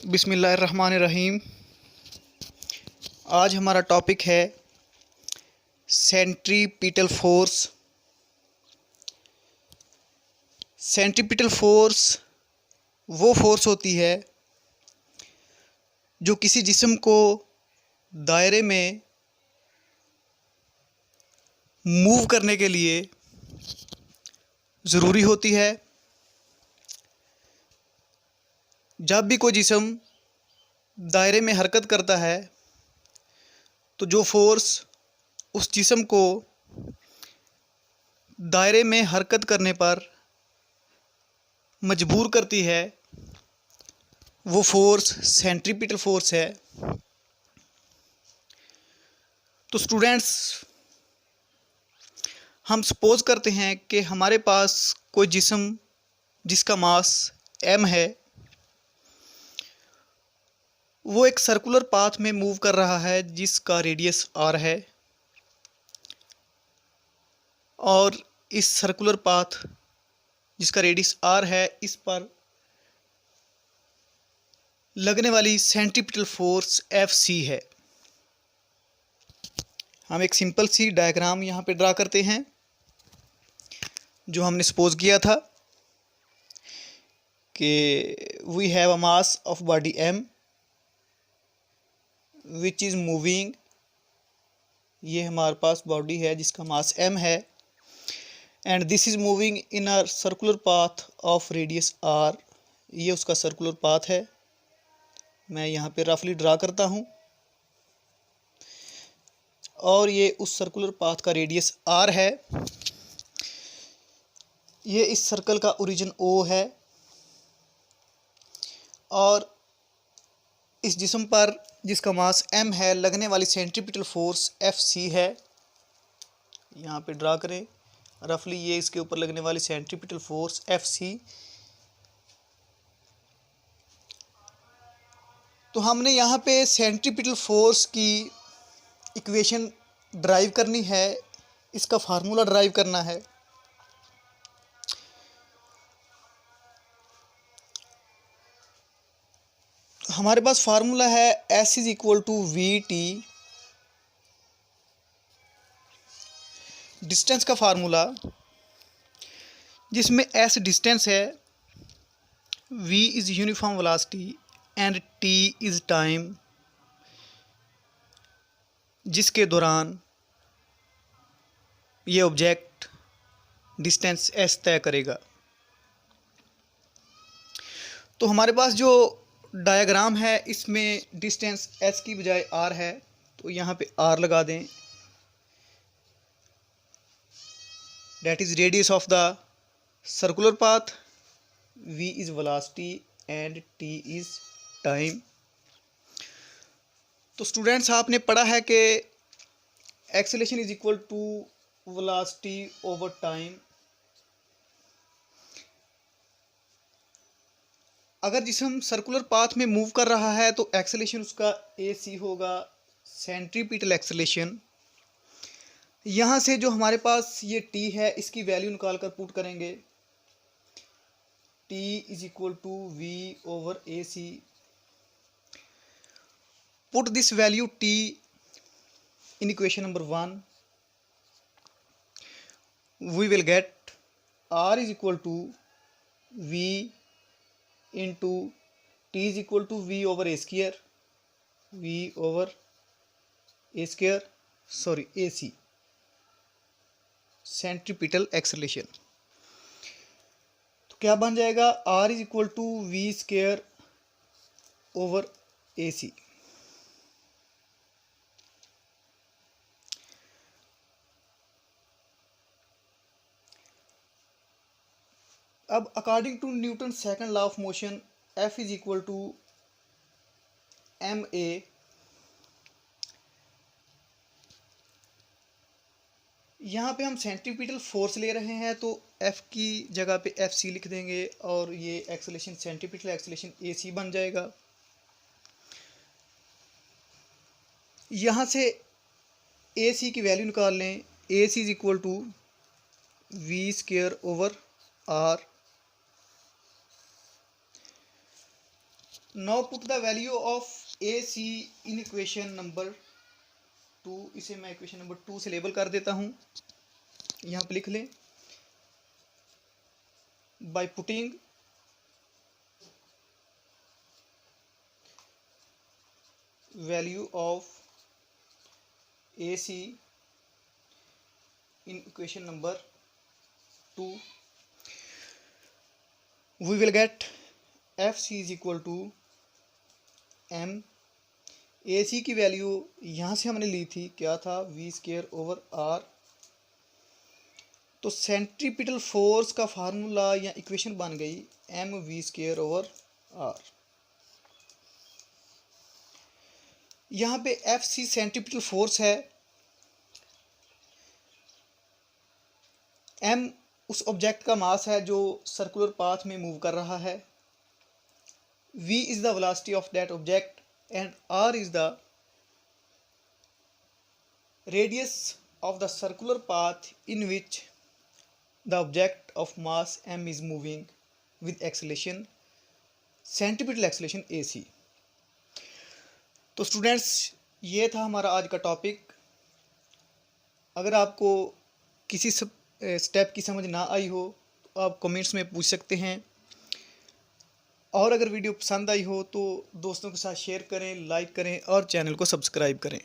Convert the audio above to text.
बिस्मिल्लाहिर्रहमानिर्रहीम। आज हमारा टॉपिक है सेंट्रीपिटल फोर्स। सेंट्रीपिटल फोर्स वो फोर्स होती है जो किसी जिस्म को दायरे में मूव करने के लिए ज़रूरी होती है। जब भी कोई जिस्म दायरे में हरकत करता है तो जो फोर्स उस जिस्म को दायरे में हरकत करने पर मजबूर करती है वो फोर्स सेंट्रीपिटल फोर्स है। तो स्टूडेंट्स, हम सपोज करते हैं कि हमारे पास कोई जिस्म जिसका मास m है, वो एक सर्कुलर पाथ में मूव कर रहा है जिसका रेडियस r है, और इस सर्कुलर पाथ जिसका रेडियस r है, इस पर लगने वाली सेंट्रीपिटल फोर्स Fc है। हम एक सिंपल सी डायग्राम यहाँ पे ड्रा करते हैं जो हमने सपोज किया था कि we have a mass of body m which is moving. ये हमारे पास बॉडी है जिसका मास m है, and this is moving in a circular path of radius r। ये उसका सर्कुलर पाथ है। मैं यहाँ पे रफली ड्रा करता हूँ, और ये उस सर्कुलर पाथ का रेडियस r है। ये इस सर्कल का ओरिजिन O है, और इस जिस्म पर जिसका मास m है लगने वाली सेंट्रीपिटल फोर्स Fc है। यहाँ पे ड्रा करें रफली, ये इसके ऊपर लगने वाली सेंट्रीपिटल फोर्स Fc। तो हमने यहाँ पे सेंट्रीपिटल फोर्स की इक्वेशन ड्राइव करनी है, इसका फार्मूला ड्राइव करना है। हमारे पास फार्मूला है S is equal to VT, distance का फार्मूला, जिसमें S डिस्टेंस है, V is uniform velocity and T is time जिसके दौरान ये ऑब्जेक्ट डिस्टेंस S तय करेगा। तो हमारे पास जो डायग्राम है इसमें डिस्टेंस S की बजाय R है, तो यहाँ पे R लगा दें। That is radius of the circular path, V is velocity and T is time. तो स्टूडेंट्स, आपने पढ़ा है कि acceleration is equal to velocity over time. अगर जिस्म सर्कुलर पाथ में मूव कर रहा है तो एक्सेलरेशन उसका AC होगा, सेंट्रीपिटल एक्सेलरेशन। यहाँ से जो हमारे पास ये T है, इसकी वैल्यू निकाल कर पुट करेंगे। T is equal to V over AC। Put this value T in equation number 1, we will get R is equal to V into T is equal to V over A square, V over A square, sorry AC, centripetal acceleration. तो क्या बन जाएगा, R is equal to V square over AC। अब according to Newton second law of motion, F is equal to ma। यहाँ पे हम centripetal force ले रहे हैं तो F की जगह पे Fc लिख देंगे, और ये एक्सेलरेशन सेंट्रीपिटल एक्सेलरेशन AC बन जाएगा। यहाँ से AC की वैल्यू निकाल लें। AC is equal to V square over R। Now put the value of A C in equation number 2। इसे मैं इक्वेशन नंबर 2 से लेबल कर देता हूँ, यहाँ पे लिख लें by putting value of A C in equation number 2 we will get FC is equal to m। AC की वैल्यू यहाँ से हमने ली थी, क्या था, v स्क्वायर ओवर r। तो सेंट्रीपिटल फोर्स का फार्मूला या इक्वेशन बन गई m v square over r। यहाँ पे FC सेंट्रीपिटल फोर्स है, m उस ऑब्जेक्ट का मास है जो सर्कुलर पाथ में मूव कर रहा है, v is the velocity of that object and r is the radius of the circular path in which the object of mass m is moving with acceleration centripetal acceleration AC। तो students ये था हमारा आज का topic. अगर आपको किसी step की समझ ना आई हो तो आप कमेंट्स में पूछ सकते हैं, और अगर वीडियो पसंद आई हो तो दोस्तों के साथ शेयर करें, लाइक करें और चैनल को सब्सक्राइब करें।